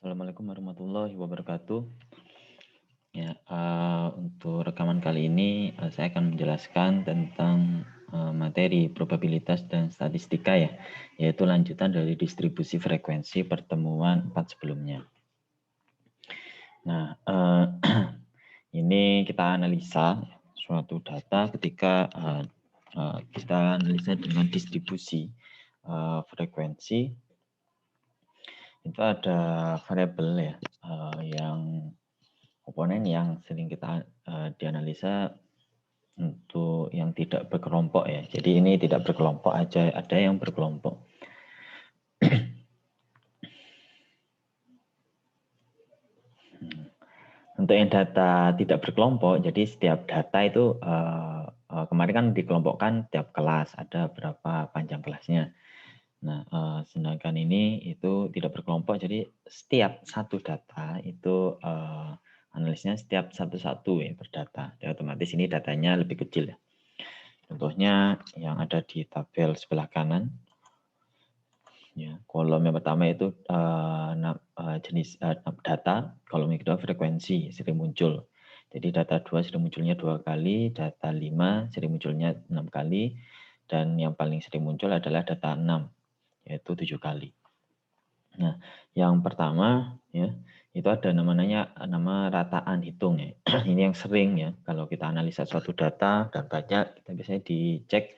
Assalamualaikum warahmatullahi wabarakatuh. Ya, untuk rekaman kali ini saya akan menjelaskan tentang materi probabilitas dan statistika ya, yaitu lanjutan dari distribusi frekuensi pertemuan 4 sebelumnya. Nah, ini kita analisa suatu data ketika kita analisa dengan distribusi frekuensi. Itu ada variabel ya yang komponen yang sering kita dianalisa untuk yang tidak berkelompok ya. Jadi ini tidak berkelompok aja, ada yang berkelompok. Untuk yang data tidak berkelompok, jadi setiap data itu kemarin kan dikelompokkan tiap kelas, ada berapa panjang kelasnya. Nah, sedangkan ini itu tidak berkelompok, jadi setiap satu data itu analisnya setiap satu-satu ya per data. Jadi otomatis ini datanya lebih kecil ya. Contohnya yang ada di tabel sebelah kanan. Ya, kolom yang pertama itu jenis data, kolom yang kedua frekuensi sering muncul. Jadi data 2 sering munculnya 2 kali, data 5 sering munculnya 6 kali, dan yang paling sering muncul adalah data 6, yaitu 7 kali. Nah, yang pertama ya, itu ada nama rataan hitung ya. Ini yang sering ya, kalau kita analisa suatu data dan banyak, kita biasanya dicek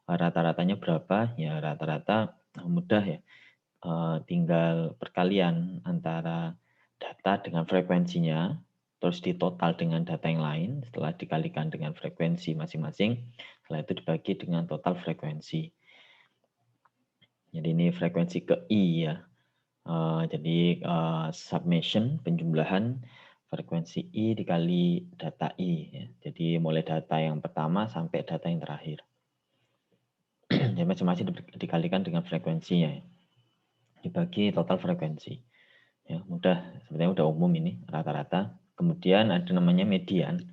rata-ratanya berapa, ya rata-rata mudah ya. Tinggal perkalian antara data dengan frekuensinya, terus ditotal dengan data yang lain, setelah dikalikan dengan frekuensi masing-masing, setelah itu dibagi dengan total frekuensi. Jadi ini frekuensi ke I ya. Jadi summation, penjumlahan frekuensi I dikali data I. Ya. Jadi mulai data yang pertama sampai data yang terakhir. Jadi masing-masing dikalikan dengan frekuensinya. Ya. Dibagi total frekuensi. Ya, sebenarnya udah umum ini rata-rata. Kemudian ada namanya median,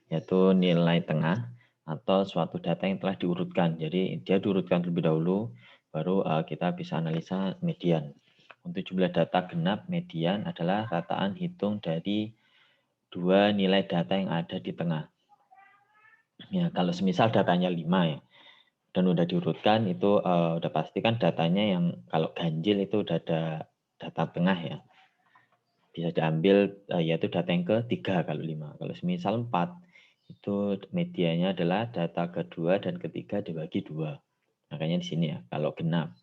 yaitu nilai tengah atau suatu data yang telah diurutkan. Jadi dia diurutkan terlebih dahulu, baru kita bisa analisa median. Untuk jumlah data genap, median adalah rataan hitung dari dua nilai data yang ada di tengah. Ya, kalau semisal datanya 5 ya, dan udah diurutkan itu udah pasti kan datanya yang kalau ganjil itu udah ada data tengah ya. Bisa diambil yaitu data yang ketiga kalau 5. Kalau semisal 4 itu medianya adalah data kedua dan ketiga dibagi 2. Makanya di sini ya kalau genap.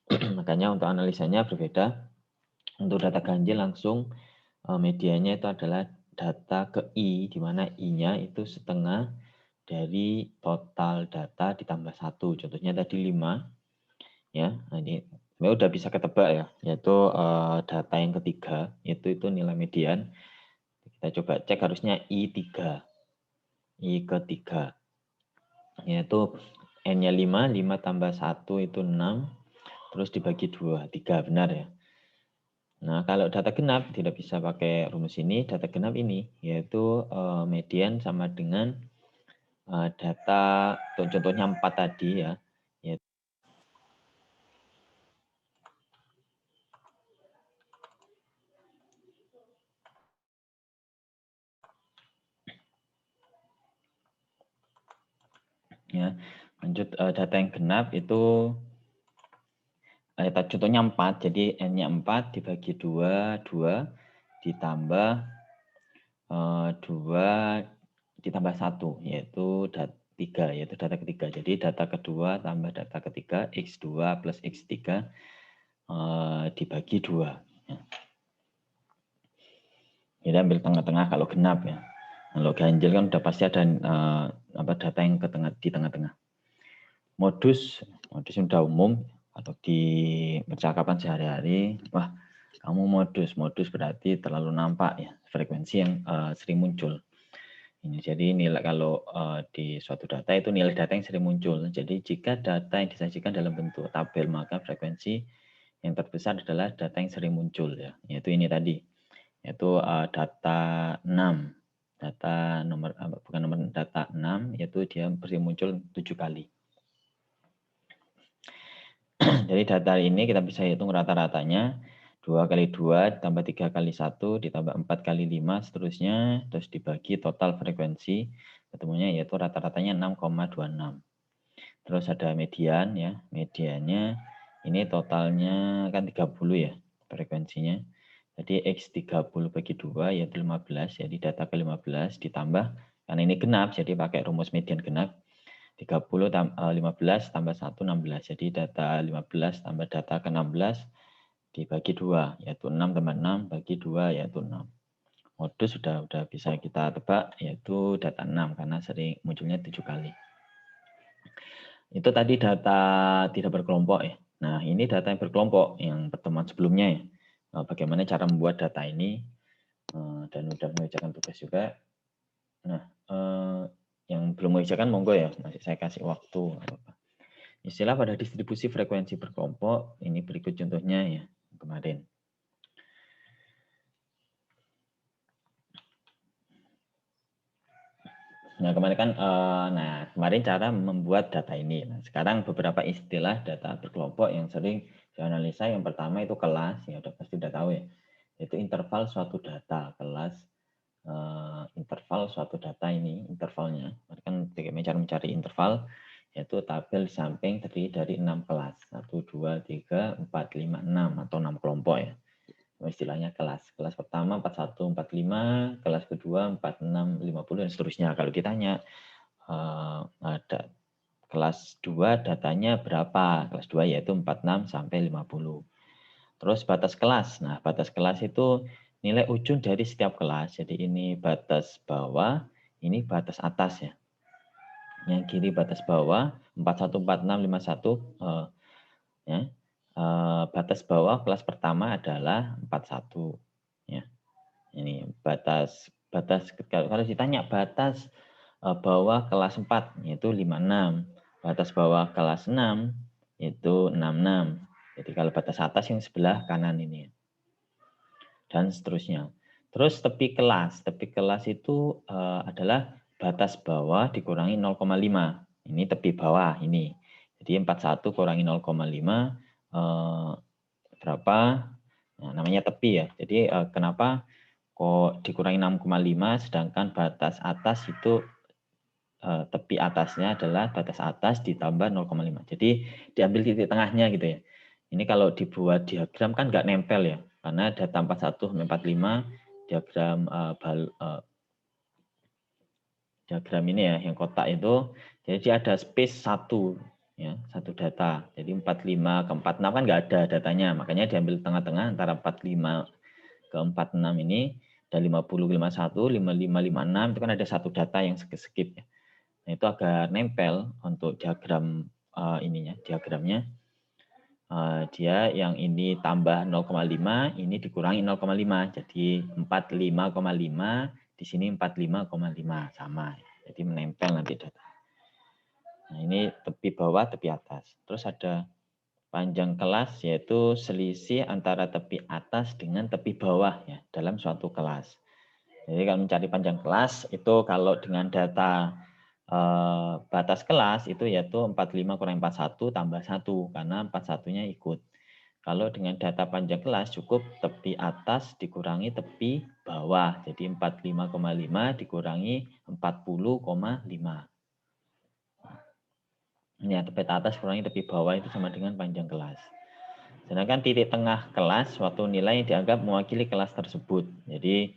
Makanya untuk analisanya berbeda. Untuk data ganjil langsung medianya itu adalah data ke I, di mana I-nya itu setengah dari total data ditambah 1. Contohnya tadi 5. Ya, nah ini sebenarnya udah bisa ketebak ya, yaitu data yang ketiga, itu nilai median. Kita coba cek harusnya I3. I ketiga. Yaitu N-nya 5, 5 tambah 1 itu 6, terus dibagi 2, 3, benar ya. Nah, kalau data genap tidak bisa pakai rumus ini, data genap ini, yaitu median sama dengan data, contohnya 4 tadi ya, ya. Lanjut data yang genap itu contohnya 4, jadi N-nya 4 dibagi 2, 2 ditambah 2 ditambah 1, yaitu 3, yaitu data ketiga. Jadi data kedua tambah data ketiga, X2 plus X3 dibagi 2. Ya. Jadi ambil tengah-tengah kalau genap ya. Kalau ganjil kan udah pasti ada data yang di tengah-tengah. Modus sudah umum atau di percakapan sehari-hari. Wah, kamu modus berarti terlalu nampak ya, frekuensi yang sering muncul. Ini jadi nilai kalau di suatu data itu nilai data yang sering muncul. Jadi jika data yang disajikan dalam bentuk tabel, maka frekuensi yang terbesar adalah data yang sering muncul ya. Yaitu ini tadi. Yaitu data 6. Data data 6 yaitu dia sering muncul 7 kali. Jadi data ini kita bisa hitung rata-ratanya 2 kali 2 ditambah 3 kali 1 ditambah 4 kali 5 seterusnya, terus dibagi total frekuensi ketemunya yaitu rata-ratanya 6,26. Terus ada median ya, mediannya ini totalnya kan 30 ya frekuensinya. Jadi X 30 bagi 2 yaitu 15, jadi data ke-15 ditambah, karena ini genap jadi pakai rumus median genap, 30 15 tambah 1 16, jadi data 15 tambah data ke-16 dibagi 2 yaitu 6 tambah 6 bagi 2 yaitu 6. Modus sudah bisa kita tebak yaitu data 6 karena sering munculnya 7 kali. Itu tadi data tidak berkelompok ya. Nah, ini data yang berkelompok yang pertemuan sebelumnya ya. Bagaimana cara membuat data ini dan sudah mengerjakan tugas juga. Nah, yang belum mengerjakan monggo ya, masih saya kasih waktu. Istilah pada distribusi frekuensi berkelompok, ini berikut contohnya ya kemarin. Nah, kemarin kan kemarin cara membuat data ini. Nah, sekarang beberapa istilah data berkelompok yang sering dianalisa. Yang pertama itu kelas, ya pasti udah tahu ya. Itu interval suatu data, kelas interval suatu data ini intervalnya. Kan cara mencari interval yaitu tabel di samping terdiri dari 6 kelas. 1 2 3 4 5 6 atau 6 kelompok ya. Istilahnya kelas. Kelas pertama 41, 45, kelas kedua 46, 50 dan seterusnya. Kalau ditanya ada kelas 2 datanya berapa? Kelas 2 yaitu 46 sampai 50. Terus batas kelas. Nah, batas kelas itu nilai ujung dari setiap kelas. Jadi ini batas bawah, ini batas atas ya. Yang kiri batas bawah 41, 46, 51 ya. Batas bawah kelas pertama adalah 41 ya. Ini batas kalau ditanya batas bawah kelas 4 yaitu 56, batas bawah kelas 6 yaitu 66. Jadi kalau batas atas yang sebelah kanan ini dan seterusnya. Terus tepi kelas itu adalah batas bawah dikurangi 0,5. Ini tepi bawah ini. Jadi 41 kurangi 0,5 berapa? Nah, namanya tepi ya. Jadi kenapa kok dikurangi 6,5 sedangkan batas atas itu tepi atasnya adalah batas atas ditambah 0,5. Jadi diambil titik tengahnya gitu ya. Ini kalau dibuat diagram kan nggak nempel ya. Karena data 41 sampai 45 diagram diagram ini ya yang kotak itu, jadi ada space 1 ya, satu data. Jadi 45 ke 46 kan nggak ada datanya, makanya diambil tengah-tengah antara 45 ke 46 ini, dan 50 ke 51, 55 56 itu kan ada satu data yang skip ya. Nah, itu agar nempel untuk diagram diagramnya. Dia yang ini tambah 0,5, ini dikurangi 0,5. Jadi 45,5, di sini 45,5 sama. Jadi menempel nanti data. Nah, ini tepi bawah, tepi atas. Terus ada panjang kelas yaitu selisih antara tepi atas dengan tepi bawah ya dalam suatu kelas. Jadi kalau mencari panjang kelas itu kalau dengan data batas kelas itu yaitu 45 kurang 41 tambah 1 karena 41-nya ikut. Kalau dengan data panjang kelas cukup tepi atas dikurangi tepi bawah. Jadi 45,5 dikurangi 40,5. Ini ya, tepi atas kurangi tepi bawah itu sama dengan panjang kelas. Sedangkan titik tengah kelas suatu nilai yang dianggap mewakili kelas tersebut. Jadi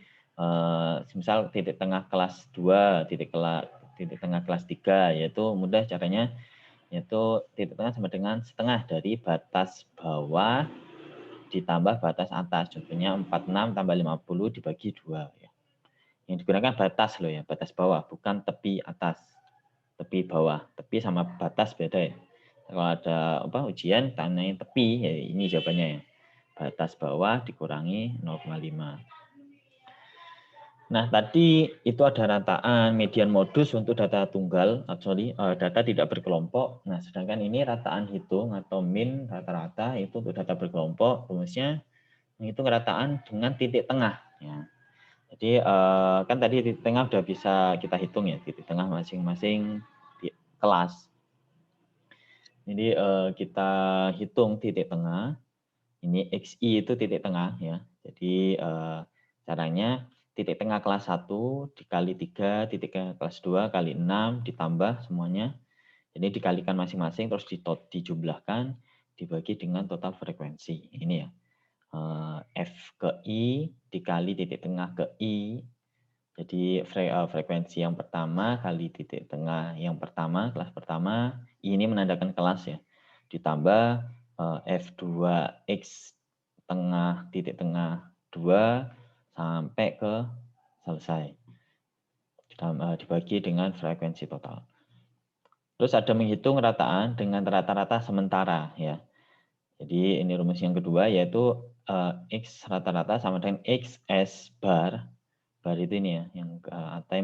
misal titik tengah kelas 2, titik tengah kelas 3 yaitu mudah caranya yaitu titik tengah sama dengan setengah dari batas bawah ditambah batas atas. Contohnya 46 tambah 50 dibagi 2 ya. Yang digunakan batas loh ya, batas bawah bukan tepi atas. Tepi bawah, tepi sama batas beda ya. Kalau ada ujian tanyain tepi, ya ini jawabannya ya. Batas bawah dikurangi 0,5. Nah, tadi itu ada rataan median modus untuk data tunggal, data tidak berkelompok. Nah, sedangkan ini rataan hitung atau min rata-rata itu untuk data berkelompok, rumusnya menghitung rataan dengan titik tengah. Ya. Jadi kan tadi titik tengah udah bisa kita hitung ya, titik tengah masing-masing kelas. Jadi kita hitung titik tengah ini XI itu titik tengah ya. Jadi caranya titik tengah kelas 1 dikali 3, titik tengah kelas 2 kali 6 ditambah semuanya. Jadi dikalikan masing-masing terus dijumlahkan dibagi dengan total frekuensi. Ini ya. F ke I dikali titik tengah ke I. Jadi frekuensi yang pertama kali titik tengah yang pertama, kelas pertama, ini menandakan kelas ya. Ditambah F2X tengah titik tengah 2 sampai ke selesai. Dibagi dengan frekuensi total. Terus ada menghitung rataan dengan rata-rata sementara ya. Jadi ini rumus yang kedua yaitu X rata-rata sama dengan XS bar. Bar itu ini ya, yang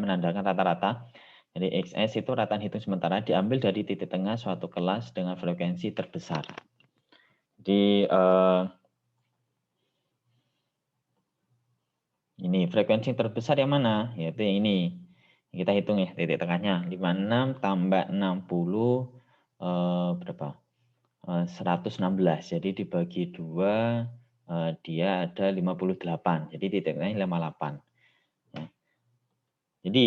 menandakan rata-rata. Jadi XS itu rataan hitung sementara diambil dari titik tengah suatu kelas dengan frekuensi terbesar. Jadi ini frekuensi terbesar yang mana? Yaitu yang ini. Kita hitung ya titik tengahnya. 56 tambah 60 berapa? 116. Jadi dibagi 2 dia ada 58. Jadi titik tengahnya 58. Ya. Jadi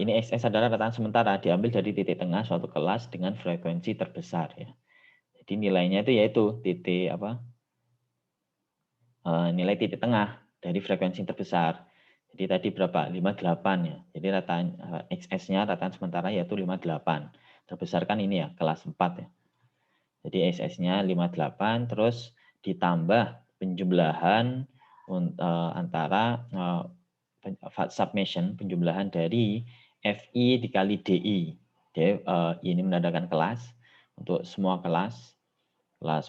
ini XS adalah rataan sementara diambil dari titik tengah suatu kelas dengan frekuensi terbesar ya. Jadi nilainya itu yaitu titik nilai titik tengah dari frekuensi terbesar. Jadi tadi berapa? 58 ya. Jadi rataan XS-nya rataan sementara yaitu 58. Terbesar kan ini ya, kelas 4 ya. Jadi XS-nya 58 terus ditambah penjumlahan antara summation penjumlahan dari FI dikali DI. Jadi ini menandakan kelas untuk semua kelas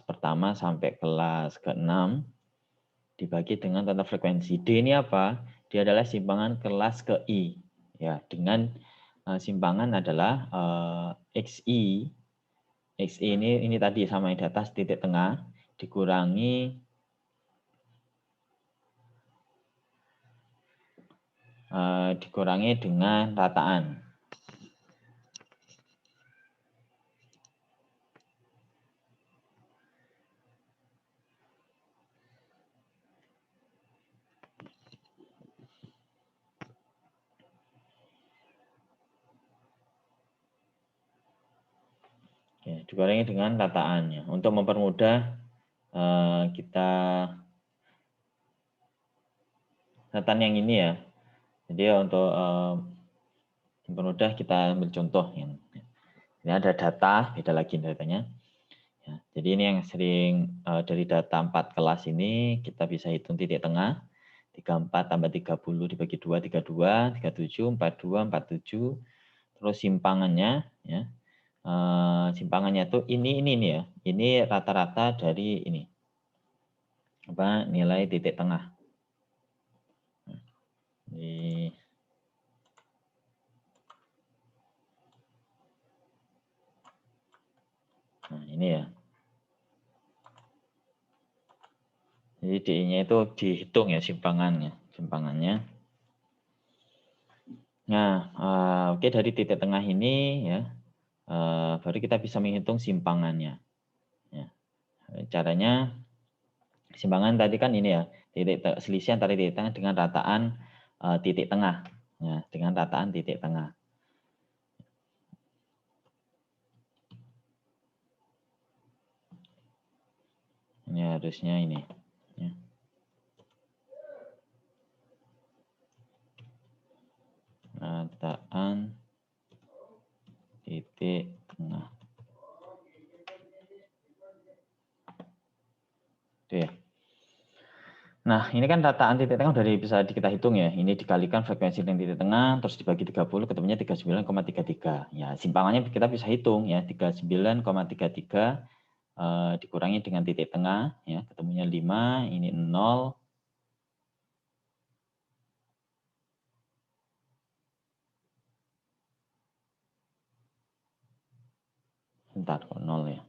pertama sampai kelas ke-6 dibagi dengan total frekuensi. D ini apa? Dia adalah simpangan kelas ke I. Ya, dengan simpangan adalah XI. XI ini tadi sama yang di atas titik tengah dikurangi dengan rataan. Ya, dikurangi dengan rataannya. Untuk mempermudah kita rataan yang ini ya. Jadi untuk mempermudah kita ambil contoh yang ini ada data, beda lagi datanya. Ya, jadi ini yang sering dari data 4 kelas ini kita bisa hitung titik tengah. 34 tambah 30 dibagi 2, 32, 37, 42, 47. Terus simpangannya ya. Simpangannya tuh ini ya. Ini rata-rata dari ini. Apa nilai titik tengah. Nah, ini ya. Jadi DI-nya itu dihitung ya simpangannya. Nah, oke dari titik tengah ini ya, baru kita bisa menghitung simpangannya. Ya. Caranya simpangan tadi kan ini ya, selisih antara titik tengah dengan rataan titik tengah. Ya, dengan rataan titik tengah. Ini harusnya ini. Ya. Rataan titik tengah. Itu ya. Nah, ini kan rataan titik tengah dari bisa kita hitung ya. Ini dikalikan frekuensi dengan titik tengah, terus dibagi 30, ketemunya 39,33. Ya, simpangannya kita bisa hitung ya, 39,33 dikurangi dengan titik tengah, ya, ketemunya 5, ini 0. Bentar, kok 0 ya.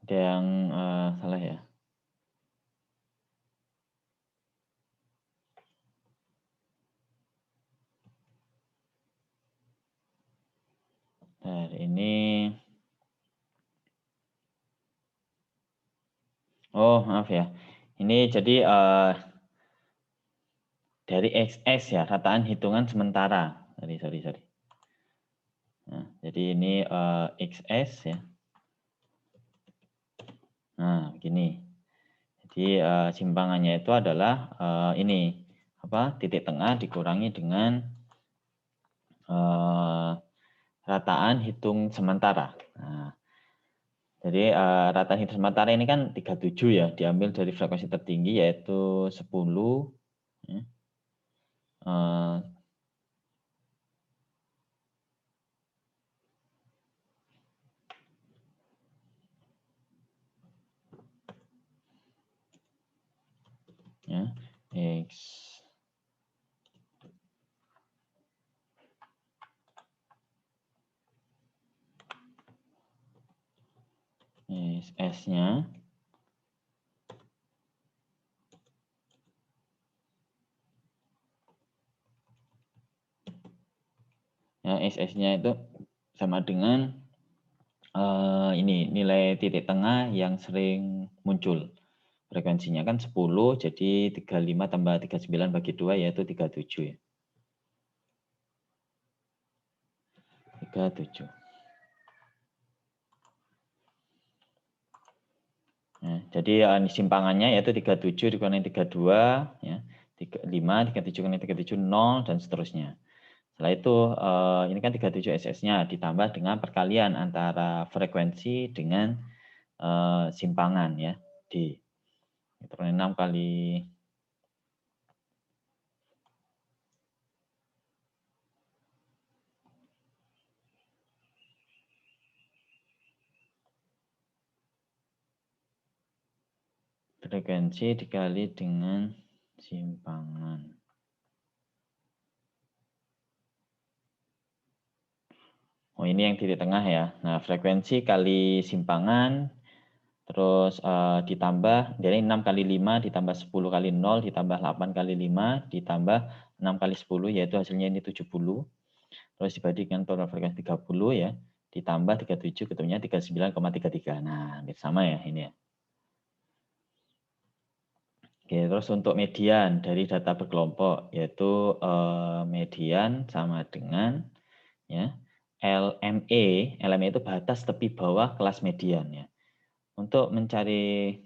Ada yang salah ya? Nah, ini oh maaf ya. Ini jadi dari XS ya, rataan hitungan sementara. Sorry. Nah, jadi ini XS ya. Nah, begini. Jadi simpangannya itu adalah ini apa? Titik tengah dikurangi dengan rataan hitung sementara. Nah, jadi rataan hitung sementara ini kan 37 ya, diambil dari frekuensi tertinggi yaitu 10 ya. Ya, X S-nya ya, SS-nya itu sama dengan ini nilai titik tengah yang sering muncul. Frekuensinya kan 10, jadi 35 tambah 39 bagi 2 yaitu 37 ya. 37. Nah, jadi simpangannya yaitu 37 dikurangi 32 ya. 35, 37 kurangi 37 0 dan seterusnya. Setelah itu ini kan 37 SS-nya ditambah dengan perkalian antara frekuensi dengan simpangan ya. D. Itu 6 kali frekuensi dikali dengan simpangan. Oh, ini yang titik tengah ya. Nah, frekuensi kali simpangan, terus ditambah, jadi 6 kali 5 ditambah 10 kali 0, ditambah 8 kali 5, ditambah 6 kali 10, yaitu hasilnya ini 70. Terus dibagi dengan total frekuensi 30 ya, ditambah 37, ketemunya 39,33. Nah, hampir sama ya ini ya. Oke, terus untuk median dari data berkelompok, yaitu median sama dengan ya, LME itu batas tepi bawah kelas median ya. Untuk mencari,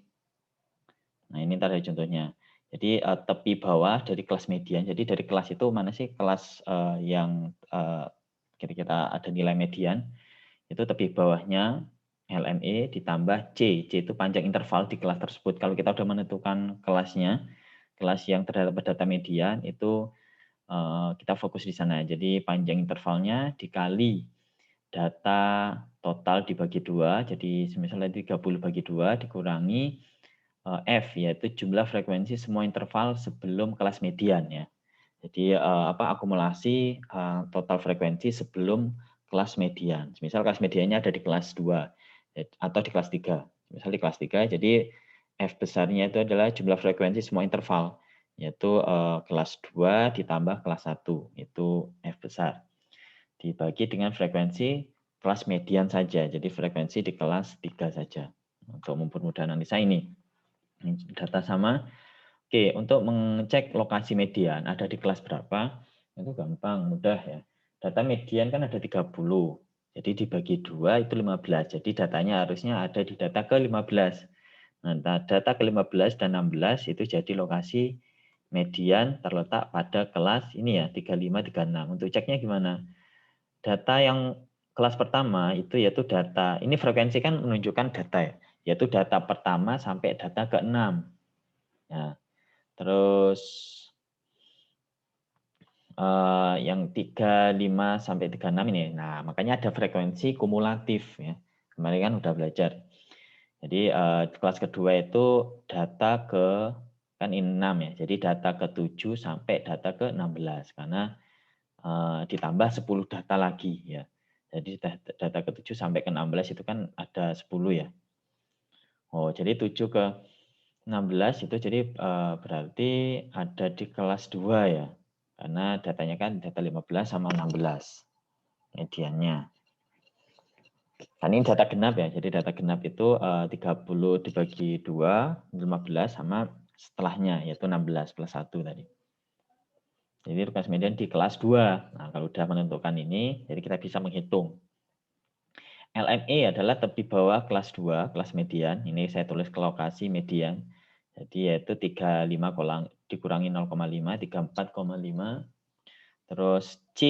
nah ini tadi contohnya. Jadi tepi bawah dari kelas median. Jadi dari kelas itu mana sih kelas yang kira-kira ada nilai median? Itu tepi bawahnya LME ditambah C. C itu panjang interval di kelas tersebut. Kalau kita sudah menentukan kelasnya, kelas yang terdapat data median itu kita fokus di sana. Jadi panjang intervalnya dikali data total dibagi 2. Jadi misalnya 30 bagi 2 dikurangi F, yaitu jumlah frekuensi semua interval sebelum kelas median ya. Jadi akumulasi total frekuensi sebelum kelas median. Misal kelas mediannya ada di kelas 2 atau di kelas 3. Misal di kelas 3, jadi F besarnya itu adalah jumlah frekuensi semua interval, yaitu kelas 2 ditambah kelas 1, itu F besar. Dibagi dengan frekuensi kelas median saja, jadi frekuensi di kelas 3 saja. Untuk mempermudah analisa ini. Data sama. Oke, untuk mengecek lokasi median ada di kelas berapa, itu gampang, mudah ya. Data median kan ada 30, jadi dibagi 2 itu 15. Jadi datanya harusnya ada di data ke-15. Nah, data ke-15 dan 16 itu jadi lokasi median terletak pada kelas ini ya, 35, 36. Untuk ceknya gimana? Data yang kelas pertama itu yaitu data, ini frekuensi kan menunjukkan data ya, yaitu data pertama sampai data ke-6. Ya, terus yang 35 sampai 36 ini. Nah, makanya ada frekuensi kumulatif ya. Kemarin kan udah belajar. Jadi kelas kedua itu data ke kan ini 6 ya. Jadi data ke-7 sampai data ke-16 karena ditambah 10 data lagi ya. Jadi data ke-7 sampai ke-16 itu kan ada 10 ya. Oh, jadi 7 ke 16 itu jadi berarti ada di kelas 2 ya. Karena datanya kan data 15 sama 16 mediannya. Kan ini data genap ya. Jadi data genap itu 30 dibagi 2, 15 sama setelahnya yaitu 16 plus 1 tadi. Jadi tugas median di kelas 2. Nah, kalau sudah menentukan ini, jadi kita bisa menghitung. LME adalah tepi bawah kelas 2, kelas median. Ini saya tulis ke lokasi median. Jadi yaitu 35 dikurangi 0,5, 34,5. Terus C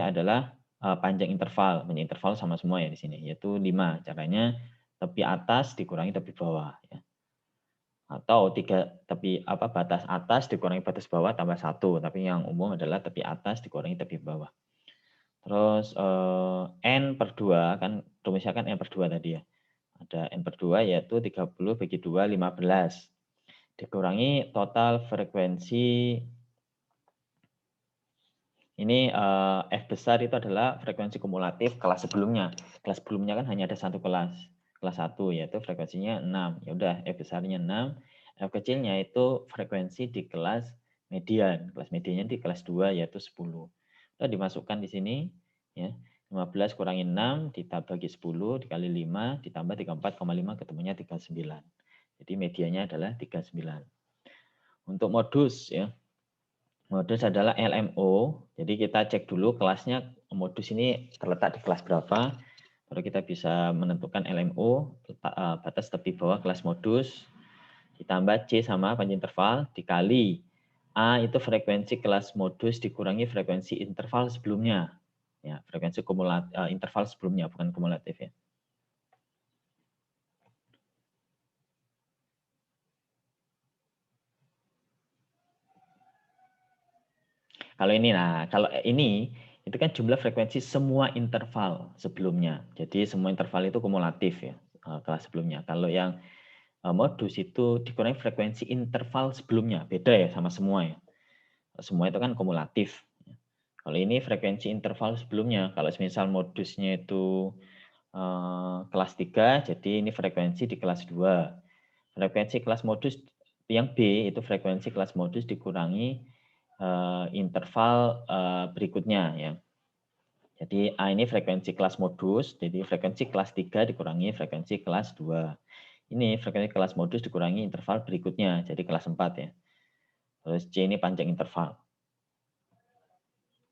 adalah panjang interval. Panjang interval sama semua ya di sini, yaitu 5. Caranya tepi atas dikurangi tepi bawah. Ya. Atau batas atas dikurangi batas bawah tambah 1. Tapi yang umum adalah tepi atas dikurangi tepi bawah. Terus N per 2, kan rumusnya kan N per 2 tadi ya. Ada N per 2 yaitu 30 bagi 2, 15. Dikurangi total frekuensi. Ini F besar itu adalah frekuensi kumulatif kelas sebelumnya. Kelas sebelumnya kan hanya ada satu kelas. Kelas 1 yaitu frekuensinya 6. Ya udah F besarnya 6. F kecilnya itu frekuensi di kelas median. Kelas mediannya di kelas 2 yaitu 10. Udah dimasukkan di sini ya. 15 kurangi 6 ditambah bagi 10 dikali 5 ditambah 34,5 ketemunya 39. Jadi medianya adalah 39. Untuk modus ya. Modus adalah LMO. Jadi kita cek dulu kelasnya modus ini terletak di kelas berapa. Baru kita bisa menentukan LMO, batas tepi bawah kelas modus, ditambah C sama panjang interval, dikali A itu frekuensi kelas modus dikurangi frekuensi interval sebelumnya. Ya, frekuensi interval sebelumnya, bukan kumulatif ya. Kalau ini itu kan jumlah frekuensi semua interval sebelumnya. Jadi semua interval itu kumulatif ya kelas sebelumnya. Kalau yang modus itu dikurangi frekuensi interval sebelumnya, beda ya sama semua ya. Semua itu kan kumulatif. Kalau ini frekuensi interval sebelumnya, kalau misal modusnya itu kelas 3, jadi ini frekuensi di kelas 2. Frekuensi kelas modus yang B itu frekuensi kelas modus dikurangi interval berikutnya ya. Jadi A ini frekuensi kelas modus, jadi frekuensi kelas 3 dikurangi frekuensi kelas 2. Ini frekuensi kelas modus dikurangi interval berikutnya, jadi kelas 4 ya. Terus C ini panjang interval.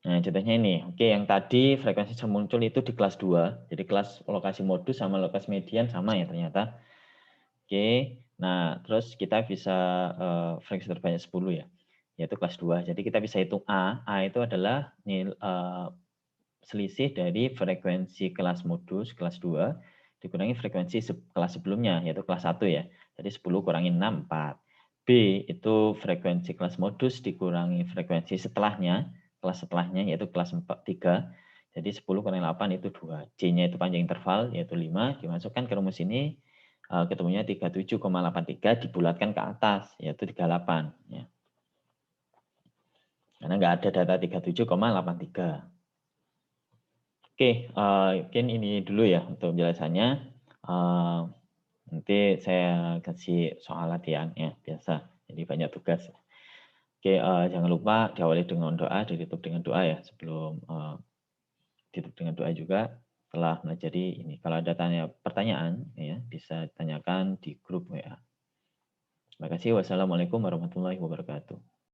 Nah, contohnya ini. Oke, yang tadi frekuensi muncul itu di kelas 2. Jadi kelas lokasi modus sama lokasi median sama ya ternyata. Oke, nah terus kita bisa frekuensi terbanyak 10 ya, yaitu kelas 2. Jadi kita bisa hitung A. A itu adalah selisih dari frekuensi kelas modus kelas 2 dikurangi frekuensi kelas sebelumnya, yaitu kelas 1 ya. Jadi 10 kurangi 6, 4. B itu frekuensi kelas modus dikurangi frekuensi setelahnya, kelas setelahnya yaitu kelas 3. Jadi 10 kurangi 8 itu 2. C-nya itu panjang interval yaitu 5. Dimasukkan ke rumus ini ketemunya 37,83 dibulatkan ke atas yaitu 38 ya. Karena nggak ada data 37,83. Oke, mungkin ini dulu ya untuk penjelasannya. Nanti saya kasih soal latihan ya biasa. Jadi banyak tugas. Oke, jangan lupa diawali dengan doa, ditutup dengan doa ya sebelum ditutup dengan doa juga setelah melajari ini. Kalau ada pertanyaan ya bisa tanyakan di grup WA. Terima kasih. Wassalamualaikum warahmatullahi wabarakatuh.